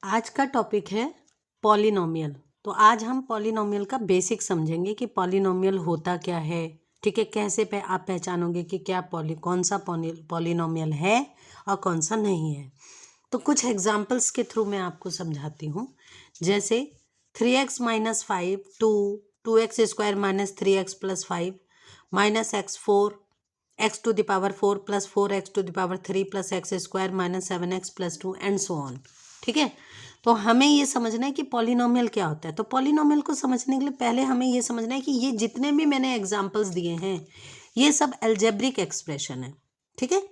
आज का टॉपिक है पॉलिनोमियल। तो आज हम पॉलिनोमियल का बेसिक समझेंगे कि पॉलिनोमियल होता क्या है, ठीक है। कैसे आप पहचानोगे कि क्या कौन सा पॉलिनोमियल है और कौन सा नहीं है। तो कुछ एग्जांपल्स के थ्रू मैं आपको समझाती हूँ। जैसे 3x minus 5 2x square minus 3x plus 5 minus x 4 x to the power 4 plus 4x to the power 3 plus x square minus 7x plus 2 and so on. ठीक है। तो हमें ये समझना है कि पॉलिनोमियल क्या होता है। तो पॉलिनोमियल को समझने के लिए पहले हमें ये समझना है कि ये जितने भी मैंने एग्जांपल्स दिए हैं ये सब अलजेब्रिक एक्सप्रेशन है। ठीक है।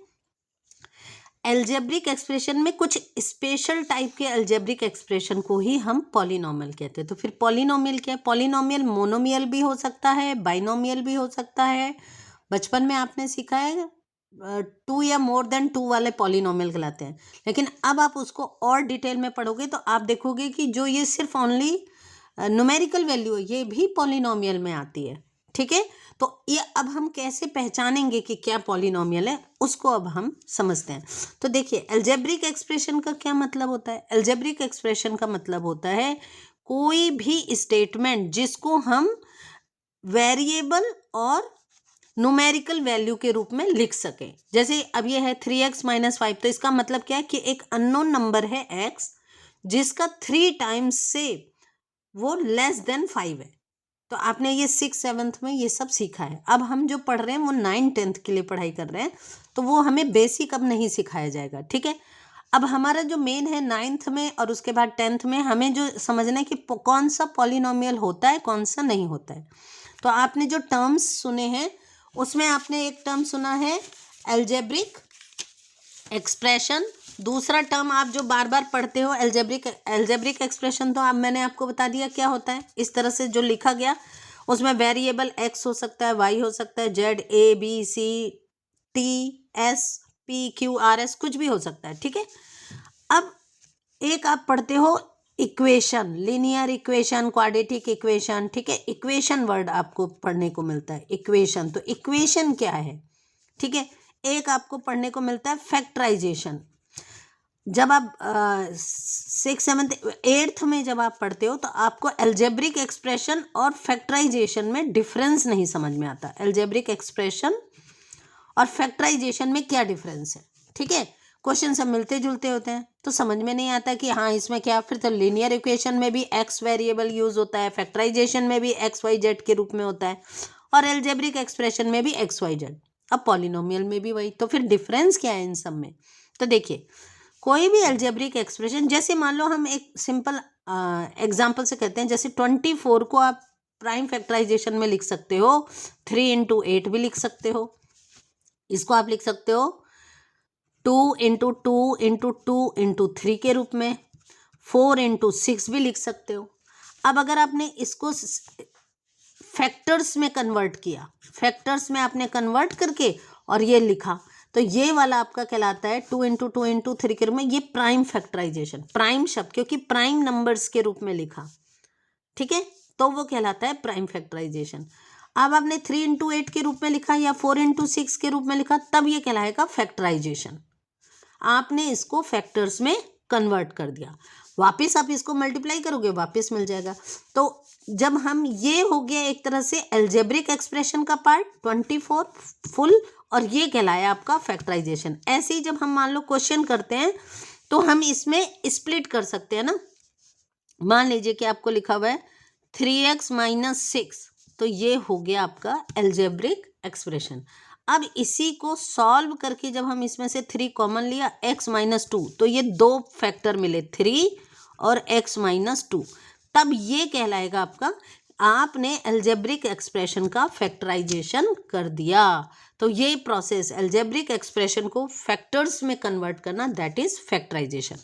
अलजेब्रिक एक्सप्रेशन में कुछ स्पेशल टाइप के अलजेब्रिक एक्सप्रेशन को ही हम पॉलिनोमियल कहते हैं। तो फिर पॉलिनोमियल क्या है? पॉलिनोमियल मोनोमियल भी हो सकता है, बाइनोमियल भी हो सकता है। बचपन में आपने सीखा है 2 या मोर देन 2 वाले पॉलिनोमियल कहलाते हैं। लेकिन अब आप उसको और डिटेल में पढ़ोगे तो आप देखोगे कि जो ये सिर्फ ओनली न्यूमेरिकल वैल्यू है ये भी पॉलिनोमियल में आती है। ठीक है। तो ये अब हम कैसे पहचानेंगे कि क्या पॉलिनोमियल है उसको अब हम समझते हैं। तो देखिए अलजेब्रिक एक्सप्रेशन का क्या मतलब होता है। अलजेब्रिक एक्सप्रेशन का मतलब होता है कोई भी स्टेटमेंट जिसको हम वेरिएबल और न्यूमेरिकल वैल्यू के रूप में लिख सकें। जैसे अब ये है 3x माइनस 5, तो इसका मतलब क्या है कि एक अननोन नंबर है x जिसका 3 टाइम्स से वो लेस देन 5 है। तो आपने ये 6th 7th में ये सब सीखा है। अब हम जो पढ़ रहे हैं वो 9th 10th के लिए पढ़ाई कर रहे हैं, तो वो हमें बेसिक अब नहीं सिखाया जाएगा। ठीक है। अब हमारा जो मेन है 9th में और उसके बाद 10th में हमें जो समझना है कि कौन सा पॉलिनोमियल होता है कौन सा नहीं होता है। तो आपने जो टर्म्स सुने हैं उसमें आपने एक टर्म सुना है अलजेब्रिक एक्सप्रेशन। दूसरा टर्म आप जो बार बार पढ़ते हो अलजेब्रिक एक्सप्रेशन, तो अब मैंने आपको बता दिया क्या होता है। इस तरह से जो लिखा गया उसमें वेरिएबल x हो सकता है, y हो सकता है, z a b c t s p q r s कुछ भी हो सकता है। ठीक है। अब एक आप पढ़ते हो equation, linear equation, quadratic equation. ठीक है। इक्वेशन वर्ड आपको पढ़ने को मिलता है इक्वेशन। तो इक्वेशन क्या है? ठीक है। एक आपको पढ़ने को मिलता है फैक्टराइजेशन। जब आप 6th 7th 8th में जब आप पढ़ते हो तो आपको अलजेब्रिक एक्सप्रेशन और फैक्टराइजेशन में डिफरेंस नहीं समझ में आता। अलजेब्रिक एक्सप्रेशन और फैक्टराइजेशन में क्या डिफरेंस है। ठीक है। क्वेश्चन सब मिलते जुलते होते हैं तो समझ में नहीं आता कि हाँ इसमें क्या। फिर तो लीनियर इक्वेशन में भी एक्स वेरिएबल यूज होता है, फैक्टराइजेशन में भी एक्स वाई जेड के रूप में होता है, और अलजेब्रिक एक्सप्रेशन में भी एक्स वाई जेड। अब पॉलिनोमियल में भी वही। तो फिर डिफरेंस क्या है इन सब में? तो देखिए कोई भी अलजेब्रिक एक्सप्रेशन, जैसे मान लो हम एक सिंपल एग्जाम्पल से कहते हैं, जैसे 24 को आप प्राइम फैक्टराइजेशन में लिख सकते हो, 3 इंटू 8 भी लिख सकते हो। इसको आप लिख सकते हो 2 इंटू 2 इंटू 2 इंटू 3 के रूप में, 4 इंटू 6 भी लिख सकते हो। अब अगर आपने इसको फैक्टर्स में कन्वर्ट किया, फैक्टर्स में आपने कन्वर्ट करके और ये लिखा, तो ये वाला आपका कहलाता है 2 इंटू 2 इंटू 3 के रूप में। ये प्राइम फैक्टराइजेशन, प्राइम शब्द क्योंकि प्राइम नंबर्स के रूप में लिखा। ठीक है। तो वो कहलाता है प्राइम फैक्टराइजेशन। अब आपने 3 इंटू 8 के रूप में लिखा या 4 इंटू 6 के रूप में लिखा, तब ये कहलाएगा फैक्टराइजेशन। आपने इसको फैक्टर्स में कन्वर्ट कर दिया, वापस आप इसको मल्टीप्लाई करोगे वापस मिल जाएगा। तो जब हम ये हो गया एक तरह से अलजेब्रिक एक्सप्रेशन का पार्ट 24 फुल, और ये कहलाया आपका फैक्टराइजेशन। ऐसे ही जब हम मान लो क्वेश्चन करते हैं तो हम इसमें स्प्लिट कर सकते हैं ना। मान लीजिए कि आपको लिखा हुआ है 3x माइनस 6, तो ये हो गया आपका अलजेब्रिक एक्सप्रेशन। अब इसी को सॉल्व करके जब हम इसमें से 3 कॉमन लिया, x माइनस 2, तो ये दो फैक्टर मिले 3 और x माइनस 2, तब ये कहलाएगा आपका आपने अलजेब्रिक एक्सप्रेशन का फैक्टराइजेशन कर दिया। तो ये प्रोसेस अलजेब्रिक एक्सप्रेशन को फैक्टर्स में कन्वर्ट करना, दैट इज फैक्टराइजेशन।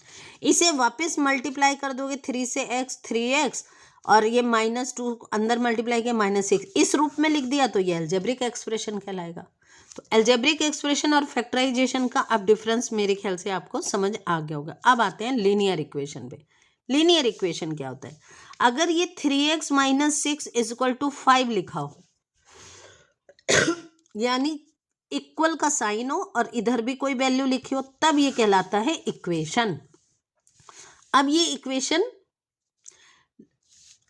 इसे वापस मल्टीप्लाई कर दोगे 3 से x 3x, और ये -2 अंदर मल्टीप्लाई किया -6, इस रूप में लिख दिया, तो ये अलजेब्रिक एक्सप्रेशन कहलाएगा। तो अलजेब्रिक एक्सप्रेशन और फैक्टराइजेशन का अब डिफरेंस मेरे ख्याल से आपको समझ आ गया होगा। अब आते हैं लीनियर इक्वेशन पे। लीनियर इक्वेशन क्या होता है? अगर ये 3x minus 6 is equal to 5 लिखा हो, यानी इक्वल का साइन हो और इधर भी कोई वैल्यू लिखी हो, तब ये कहलाता है इक्वेशन। अब ये इक्वेशन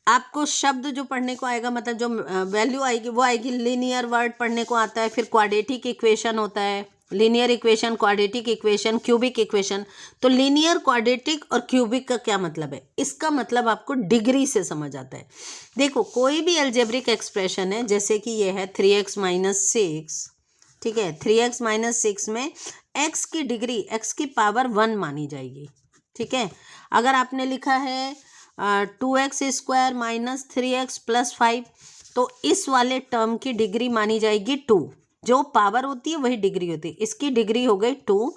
आपको शब्द जो पढ़ने को आएगा, मतलब जो वैल्यू आएगी वो आएगी, लीनियर वर्ड पढ़ने को आता है, फिर क्वाड्रेटिक इक्वेशन होता है, linear equation, quadratic equation, cubic equation. तो लीनियर, क्वाड्रेटिक और क्यूबिक का क्या मतलब है? इसका मतलब आपको डिग्री से समझ आता है। देखो, कोई भी अलजेब्रिक एक्सप्रेशन है, जैसे कि ये है 3x माइनस 6, ठीक है, 3x माइनस 6 में x की डिग्री, x की पावर 1 मानी जाएगी, ठीक है। अगर आपने लिखा है 2x² माइनस 3x प्लस 5, तो इस वाले टर्म की डिग्री मानी जाएगी 2। जो पावर होती है वही डिग्री होती है। इसकी डिग्री हो गई 2,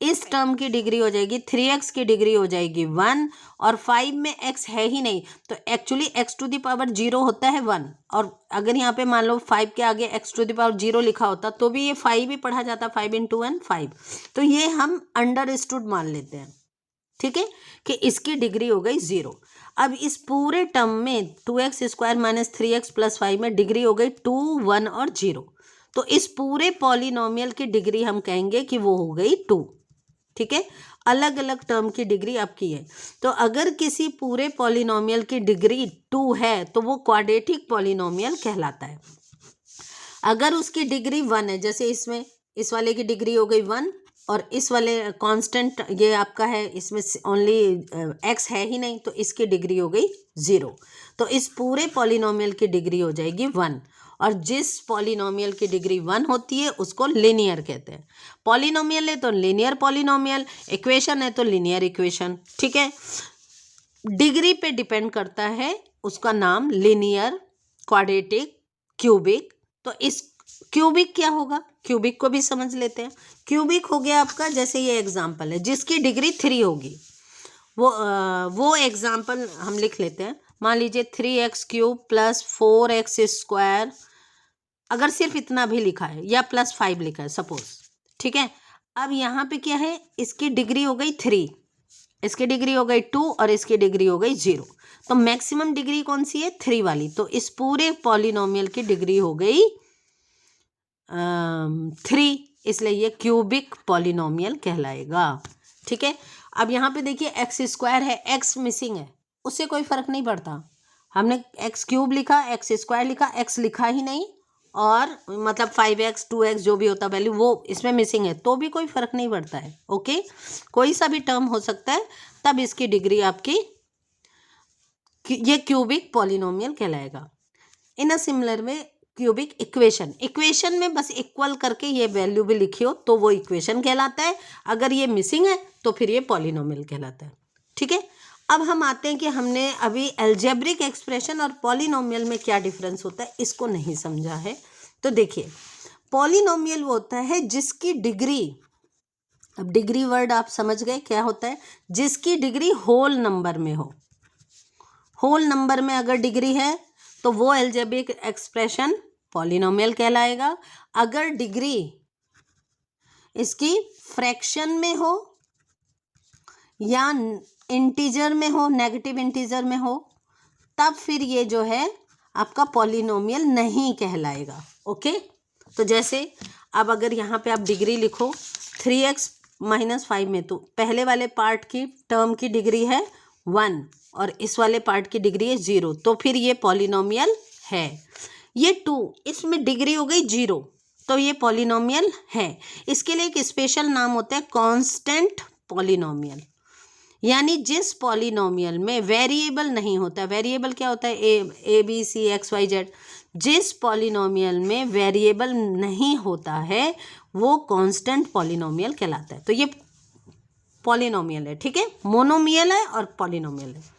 इस टर्म की डिग्री हो जाएगी 3x की डिग्री हो जाएगी 1, और 5 में x है ही नहीं, तो actually x to the power 0 होता है 1। और अगर यहाँ पे मान लो 5 के आगे x टू द पावर 0 लिखा होता तो भी ये 5 ही पढ़ा जाता, 5 × 1 5। तो ये हम अंडरस्टूड मान लेते हैं, ठीक है, कि इसकी डिग्री हो गई 0। अब इस पूरे टर्म में 2x² माइनस 3x प्लस 5 में डिग्री हो गई 2, 1 और 0। तो इस पूरे पॉलिनोमियल की डिग्री हम कहेंगे कि वो हो गई 2, ठीक है। अलग अलग टर्म की डिग्री आपकी है। तो अगर किसी पूरे पॉलिनोमियल की डिग्री 2 है तो वो क्वाड्रेटिक पॉलिनोमियल कहलाता है। अगर उसकी डिग्री 1 है, जैसे इसमें इस वाले की डिग्री हो गई 1, और इस वाले कांस्टेंट ये आपका है, इसमें ओनली x है ही नहीं, तो इसकी डिग्री हो गई 0। तो इस पूरे पॉलिनोमियल की डिग्री हो जाएगी 1, और जिस पॉलिनोमियल की डिग्री 1 होती है उसको लिनियर कहते हैं। पॉलिनोमियल है तो लिनियर पॉलिनोमियल, इक्वेशन है तो लिनियर इक्वेशन, ठीक है। डिग्री पे डिपेंड करता है उसका नाम, लिनियर, क्वाड्रेटिक, क्यूबिक। तो इस क्यूबिक क्या होगा, क्यूबिक को भी समझ लेते हैं। क्यूबिक हो गया आपका, जैसे ये एग्जाम्पल है जिसकी डिग्री 3 होगी, वो एग्जाम्पल हम लिख लेते हैं। मान लीजिए 3x³ प्लस 4x², अगर सिर्फ इतना भी लिखा है, या प्लस 5 लिखा है सपोज, ठीक है। अब यहाँ पे क्या है, इसकी डिग्री हो गई 3, इसकी डिग्री हो गई 2, और इसकी डिग्री हो गई 0। तो मैक्सिमम डिग्री कौन सी है, 3 वाली। तो इस पूरे पॉलिनोमियल की डिग्री हो गई 3, इसलिए ये क्यूबिक पॉलिनोमियल कहलाएगा, ठीक है। अब यहाँ पे देखिए x² है, x मिसिंग है, उससे कोई फर्क नहीं पड़ता। हमने x³ लिखा, x² लिखा, x लिखा ही नहीं, और मतलब 5x 2x जो भी होता वैल्यू वो इसमें मिसिंग है, तो भी कोई फर्क नहीं पड़ता है, ओके। कोई सा भी टर्म हो सकता है, तब इसकी डिग्री आपकी, ये क्यूबिक पॉलिनोमियल कहलाएगा। In a similar way cubic equation, equation में बस इक्वल करके ये वैल्यू भी लिखी हो तो वो इक्वेशन कहलाता है। अगर ये मिसिंग है तो फिर ये पॉलिनोमियल कहलाता है, ठीक है। अब हम आते हैं कि हमने अभी अलजेब्रिक एक्सप्रेशन और पॉलिनोमियल में क्या डिफरेंस होता है इसको नहीं समझा है। तो देखिए, पॉलिनोमियल वो होता है जिसकी डिग्री, अब डिग्री वर्ड आप समझ गए क्या होता है, जिसकी डिग्री होल नंबर में हो। होल नंबर में अगर डिग्री है तो वो अलजेब्रिक एक्सप्रेशन पॉलिनोमियल कहलाएगा। अगर डिग्री इसकी फ्रैक्शन में हो या इंटीजर में हो, नेगेटिव इंटीजर में हो, तब फिर ये जो है आपका पॉलिनोमियल नहीं कहलाएगा, ओके। तो जैसे अब अगर यहाँ पे आप डिग्री लिखो 3x माइनस 5 में, तो पहले वाले पार्ट की टर्म की डिग्री है 1 और इस वाले पार्ट की डिग्री है 0, तो फिर ये पॉलिनोमियल है। ये 2, इसमें डिग्री हो गई 0, तो ये पॉलिनोमियल है। इसके लिए एक स्पेशल नाम होता है कांस्टेंट पॉलिनोमियल, यानी जिस पॉलिनोमियल में वेरिएबल नहीं होता। वेरिएबल क्या होता है, A B C X Y Z. जिस पॉलिनोमियल में वेरिएबल नहीं होता है वो कांस्टेंट पॉलिनोमियल कहलाता है। तो ये पॉलिनोमियल है, ठीक है, मोनोमियल है और पॉलिनोमियल है।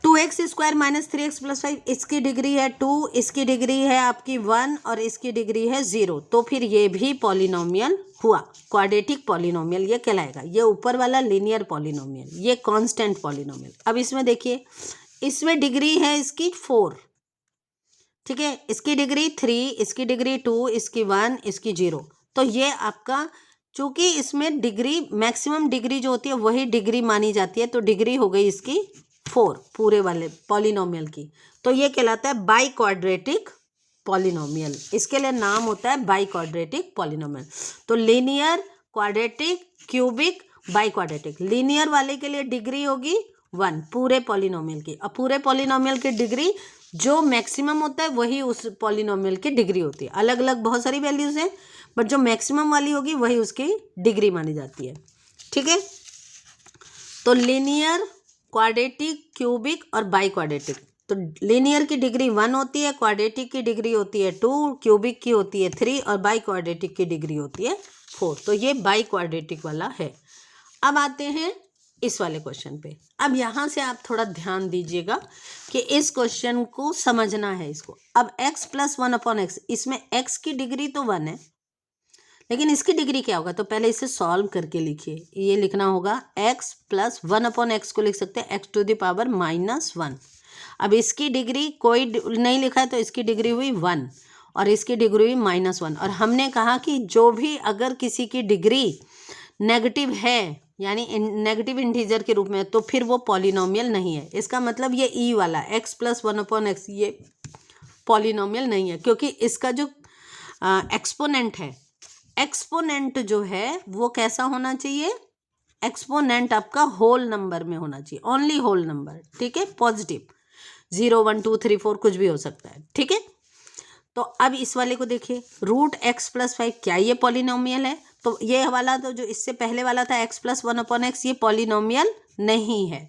2x² माइनस 3x प्लस 5, इसकी डिग्री है 2, इसकी डिग्री है आपकी 1 और इसकी डिग्री है 0, तो फिर ये भी पॉलिनोमियल हुआ, क्वाड्रेटिक पॉलिनोमियल ये कहलाएगा। ये ऊपर वाला लीनियर पॉलिनोमियल, ये कांस्टेंट पॉलिनोमियल। अब इसमें देखिए, इसमें डिग्री है इसकी 4, ठीक है, इसकी डिग्री 3, इसकी डिग्री 2, इसकी 1, इसकी 0। तो ये आपका, चूंकि इसमें डिग्री, मैक्सिमम डिग्री जो होती है वही डिग्री मानी जाती है, तो डिग्री हो गई इसकी 4 पूरे वाले पॉलिनोमियल की। तो ये कहलाता है बाई क्वाड्रेटिक पॉलिनोमियल। इसके लिए नाम होता है बाई क्वाड्रेटिक पॉलिनोमियल। तो linear, quadratic, cubic, by quadratic. Linear वाले के लिए डिग्री होगी 1 पूरे पॉलिनोमियल की। अब पूरे पॉलिनोमियल की डिग्री जो मैक्सिमम होता है वही उस पॉलिनोमियल की डिग्री होती है। अलग अलग बहुत सारी वैल्यूज हैं, बट जो मैक्सिमम वाली होगी वही उसकी डिग्री मानी जाती है। ठीक है, तो लीनियर, क्वाड्रेटिक, क्यूबिक और बाई क्वाड्रेटिक। तो लीनियर की डिग्री 1 होती है, क्वाड्रेटिक की डिग्री होती है 2, क्यूबिक की होती है 3 और बाई क्वाड्रेटिक की डिग्री होती है 4। तो ये बाई क्वाड्रेटिक वाला है। अब आते हैं इस वाले क्वेश्चन पे। अब यहाँ से आप थोड़ा ध्यान दीजिएगा कि इस क्वेश्चन को समझना है इसको। अब x + 1/x, इसमें x की डिग्री तो 1 है, लेकिन इसकी डिग्री क्या होगा? तो पहले इसे सॉल्व करके लिखिए। ये लिखना होगा x + 1/x को लिख सकते हैं x⁻⁻1। अब इसकी डिग्री कोई नहीं लिखा है तो इसकी डिग्री हुई 1 और इसकी डिग्री हुई -1। और हमने कहा कि जो भी अगर किसी की डिग्री नेगेटिव है, यानी नेगेटिव इंटीजर के रूप में, तो फिर वो पॉलिनोमियल नहीं है। इसका मतलब ये ई वाला x + 1/x ये पॉलिनोमियल नहीं है, क्योंकि इसका जो एक्सपोनेंट है, एक्सपोनेंट जो है वो कैसा होना चाहिए? एक्सपोनेंट आपका होल नंबर में होना चाहिए, ओनली होल नंबर। ठीक है, पॉजिटिव 0 1 2 3 4 कुछ भी हो सकता है। ठीक है, तो अब इस वाले को देखिए, √x + 5, क्या ये पॉलिनोमियल है? तो ये वाला तो जो इससे पहले वाला था x + 1/x, ये पॉलिनोमियल नहीं है।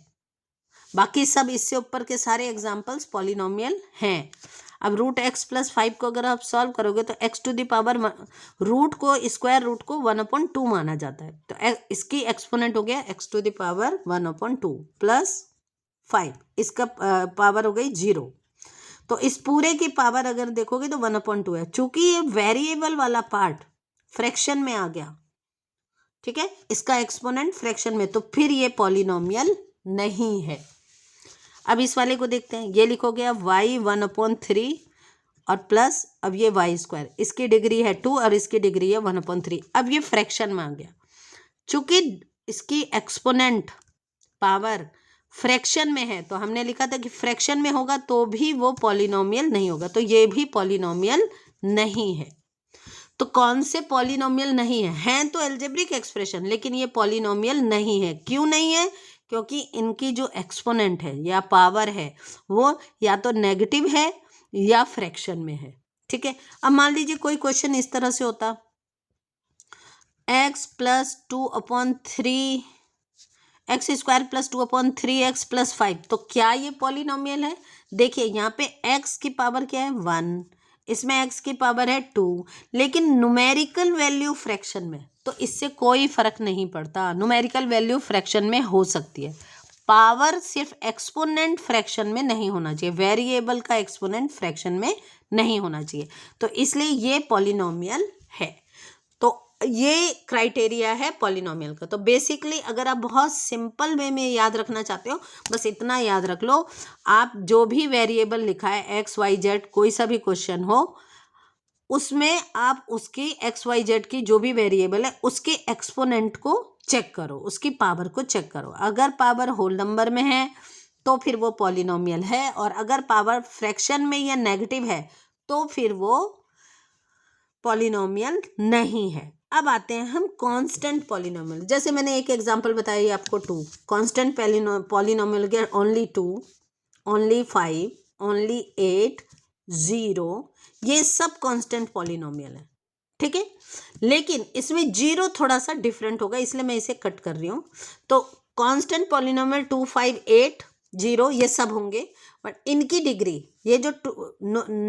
बाकी सब इससे ऊपर के सारे एग्जाम्पल्स पॉलिनोमियल हैं। अब √x + 5 को अगर आप सॉल्व करोगे तो रूट को स्क्वायर रूट को 1/2 माना जाता है। तो इसकी एक्सपोनेंट हो गया x⁻1/2 + 5, इसका पावर हो गई 0। तो इस पूरे की पावर अगर देखोगे तो 1/2 है। चूंकि ये वेरिएबल वाला पार्ट फ्रैक्शन में आ गया, ठीक है, इसका एक्सपोनेंट फ्रैक्शन में, तो फिर ये पॉलिनोमियल नहीं है। अब इस वाले को देखते हैं। ये लिखोगे अब y 1/3 और प्लस अब ये y², इसकी डिग्री है 2 और इसकी डिग्री है 1/3। अब ये फ्रैक्शन में आ गया। चूंकि इसकी एक्सपोनेंट पावर फ्रैक्शन में है, तो हमने लिखा था कि फ्रैक्शन में होगा तो भी वो पॉलिनोमियल नहीं होगा, तो ये भी पॉलिनोमियल नहीं है। तो कौन से पॉलिनोमियल नहीं है? हैं तो एल्जेब्रिक एक्सप्रेशन, लेकिन ये पॉलिनोमियल नहीं है। क्यों नहीं है? क्योंकि इनकी जो एक्सपोनेंट है या पावर है वो या तो नेगेटिव है या फ्रैक्शन में है। ठीक है, अब मान लीजिए कोई क्वेश्चन इस तरह से होता, x + 2/3 x² + 2/3x + 5, तो क्या ये पॉलिनोमियल है? देखिए यहाँ पे x की पावर क्या है? 1, इसमें x की पावर है 2, लेकिन न्यूमेरिकल वैल्यू फ्रैक्शन में, तो इससे कोई फर्क नहीं पड़ता। न्यूमेरिकल वैल्यू फ्रैक्शन में हो सकती है, पावर सिर्फ एक्सपोनेंट फ्रैक्शन में नहीं होना चाहिए, वेरिएबल का एक्सपोनेंट फ्रैक्शन में नहीं होना चाहिए, तो इसलिए ये पॉलिनोमियल है। तो ये क्राइटेरिया है पॉलिनोमियल का। तो बेसिकली अगर आप बहुत सिंपल वे में याद रखना चाहते हो, बस इतना याद रख लो, आप जो भी वेरिएबल लिखा है x y z, कोई सा भी क्वेश्चन हो, उसमें आप उसकी x y z की जो भी वेरिएबल है उसके एक्सपोनेंट को चेक करो, उसकी पावर को चेक करो। अगर पावर होल नंबर में है तो फिर वो पॉलिनोमियल है, और अगर पावर फ्रैक्शन में या नेगेटिव है तो फिर वो पॉलिनोमियल नहीं है। अब आते हैं हम कांस्टेंट पॉलिनोमियल। जैसे मैंने एक एग्जांपल बताई आपको 2 कांस्टेंट पॉलिनोमियल के, ओनली 2, ओनली 5, ओनली 8, 0, ये सब कांस्टेंट पॉलिनोमियल है। ठीक है, लेकिन इसमें 0 थोड़ा सा डिफरेंट होगा, इसलिए मैं इसे कट कर रही हूँ। तो कांस्टेंट पॉलिनोमियल 2, 5, 8, 0 ये सब होंगे, बट इनकी डिग्री, ये जो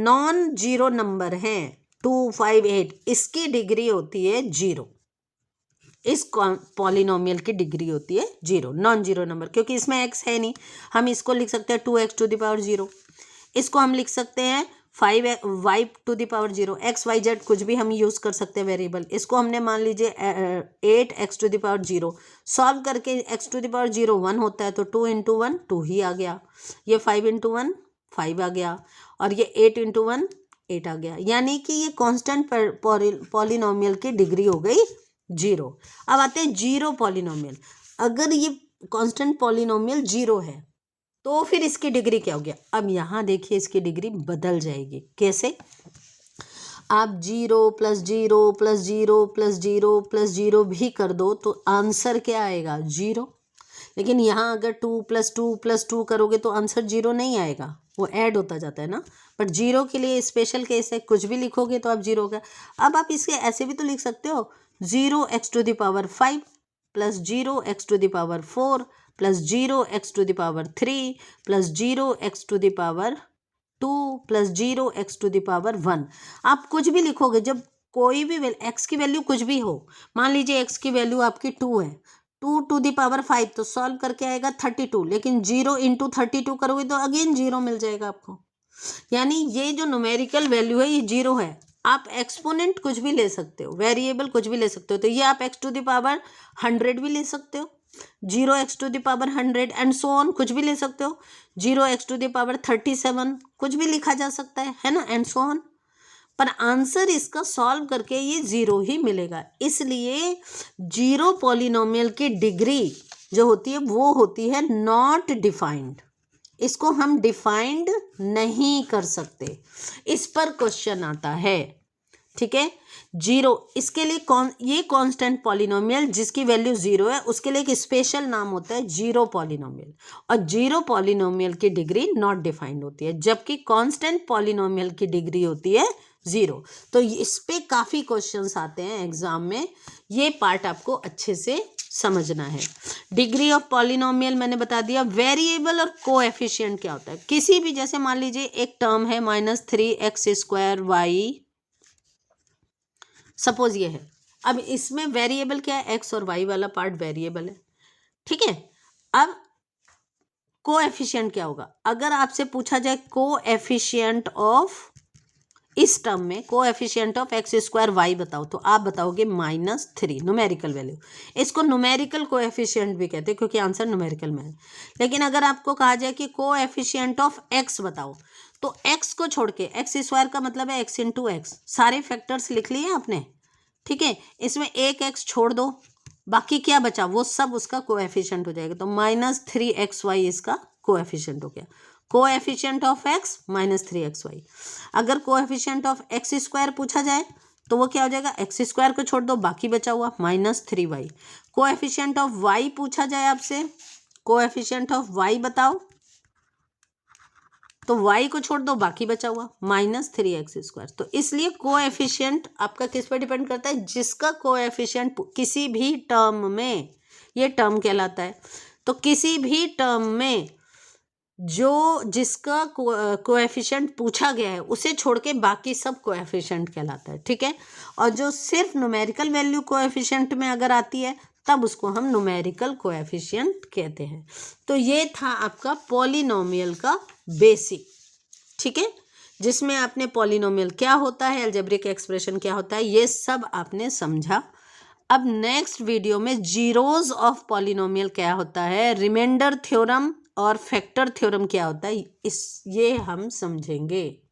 नॉन जीरो नंबर हैं 2, 5, 8, इसकी डिग्री होती है 0। इस पॉलिनोमियल की डिग्री होती है 0, नॉन जीरो नंबर, क्योंकि इसमें x है नहीं। हम इसको लिख सकते हैं 2x⁻0, इसको हम लिख सकते हैं 5y⁻0, x y z कुछ भी हम यूज़ कर सकते हैं वेरिएबल। इसको हमने मान लीजिए 8x⁻0, सॉल्व करके x⁻0 1 होता है, तो 2 × 1 2 ही आ गया, ये 5 × 1 5 आ गया, और ये 8 × 1 8 आ गया। यानी कि ये कांस्टेंट पॉलिनोमियल की डिग्री हो गई 0। अब आते हैं जीरो पॉलिनोमियल। अगर ये कांस्टेंट पॉलिनोमियल 0 है तो फिर इसकी डिग्री क्या हो गया? अब यहाँ देखिए इसकी डिग्री बदल जाएगी। कैसे? आप 0 + 0 + 0 + 0 + 0 भी कर दो तो आंसर क्या आएगा? 0। लेकिन यहाँ अगर 2 + 2 + 2 करोगे तो आंसर 0 नहीं आएगा, वो ऐड होता जाता है ना। बट 0 के लिए स्पेशल केस है, कुछ भी लिखोगे तो आप 0 का। अब आप इसके ऐसे भी तो लिख सकते हो, 0x⁵ + 0x⁴ + 0x3 + 0x2 + 0x1। आप कुछ भी लिखोगे, जब कोई भी x की वैल्यू कुछ भी हो, मान लीजिए x की वैल्यू आपकी 2 है, 2⁵ तो सॉल्व करके आएगा 32, लेकिन 0 × 32 करोगे तो अगेन 0 मिल जाएगा आपको। यानी ये जो न्यूमेरिकल वैल्यू है ये 0 है। आप एक्सपोनेंट कुछ भी ले सकते हो, वेरिएबल कुछ भी ले सकते हो, तो ये आप x⁻100 भी ले सकते हो, 0x⁻100 एंड सो ऑन, कुछ भी ले सकते हो, 0x⁻37 कुछ भी लिखा जा सकता है ना, एंड सो ऑन। पर आंसर इसका सॉल्व करके ये 0 ही मिलेगा। इसलिए 0 पॉलिनोमियल की डिग्री जो होती है वो होती है नॉट डिफाइंड। इसको हम डिफाइंड नहीं कर सकते, इस पर क्वेश्चन आता है। ठीक है, 0 इसके लिए ये कांस्टेंट पॉलिनोमियल जिसकी वैल्यू 0 है उसके लिए एक स्पेशल नाम होता है 0 पॉलिनोमियल, और 0 पॉलिनोमियल की डिग्री नॉट डिफाइंड होती है, जबकि कांस्टेंट पॉलिनोमियल की डिग्री होती है 0। तो इस पे काफ़ी क्वेश्चंस आते हैं एग्जाम में, ये पार्ट आपको अच्छे से समझना है। डिग्री ऑफ पॉलिनोमियल मैंने बता दिया। वेरिएबल और कोएफिशिएंट क्या होता है? किसी भी, जैसे मान लीजिए एक टर्म है -3x² सपोज ये है। अब इसमें वेरिएबल क्या है? x और y वाला पार्ट वेरिएबल है, ठीक है। अब कोएफिशिएंट क्या होगा? अगर आपसे पूछा जाए कोएफिशिएंट ऑफ, इस टर्म में कोएफिशिएंट ऑफ x² बताओ, तो आप बताओगे -3, न्यूमेरिकल वैल्यू। इसको न्यूमेरिकल कोएफिशिएंट भी कहते हैं क्योंकि आंसर न्यूमेरिकल में है। लेकिन अगर आपको कहा जाए कि कोएफिशिएंट ऑफ x बताओ, तो x को छोड़ के, x² का मतलब है x × x, सारे फैक्टर्स लिख लिए आपने, ठीक है। इसमें एक x छोड़ दो, बाकी क्या बचा वो सब उसका कोएफिशिएंट हो जाएगा, तो -3xy इसका कोएफिशिएंट हो गया। Coefficient of x -3xy। अगर कोएफिशिएंट ऑफ x² पूछा जाए तो वो क्या हो जाएगा? x² को छोड़ दो, बाकी बचा हुआ -3y। कोएफिशिएंट ऑफ y पूछा जाए आपसे, कोएफिशिएंट ऑफ y बताओ, तो y को छोड़ दो, बाकी बचा हुआ -3x²। तो इसलिए कोएफिशिएंट आपका किस पर डिपेंड करता है? जिसका कोएफिशिएंट किसी भी टर्म में, ये टर्म कहलाता है, तो किसी भी टर्म में जो जिसका कोएफिशिएंट पूछा गया है उसे छोड़ के बाकी सब कोएफिशिएंट कहलाता है, ठीक है। और जो सिर्फ न्यूमेरिकल वैल्यू कोएफिशिएंट में अगर आती है तब उसको हम न्यूमेरिकल कोएफिशिएंट कहते हैं। तो ये था आपका पॉलिनोमियल का बेसिक, ठीक है, जिसमें आपने पॉलिनोमियल क्या होता है, अलजेब्रिक एक्सप्रेशन क्या होता है, ये सब आपने समझा। अब नेक्स्ट वीडियो में जीरोज ऑफ पॉलिनोमियल क्या होता है, रिमाइंडर थ्योरम और फैक्टर थ्योरम क्या होता है, ये हम समझेंगे।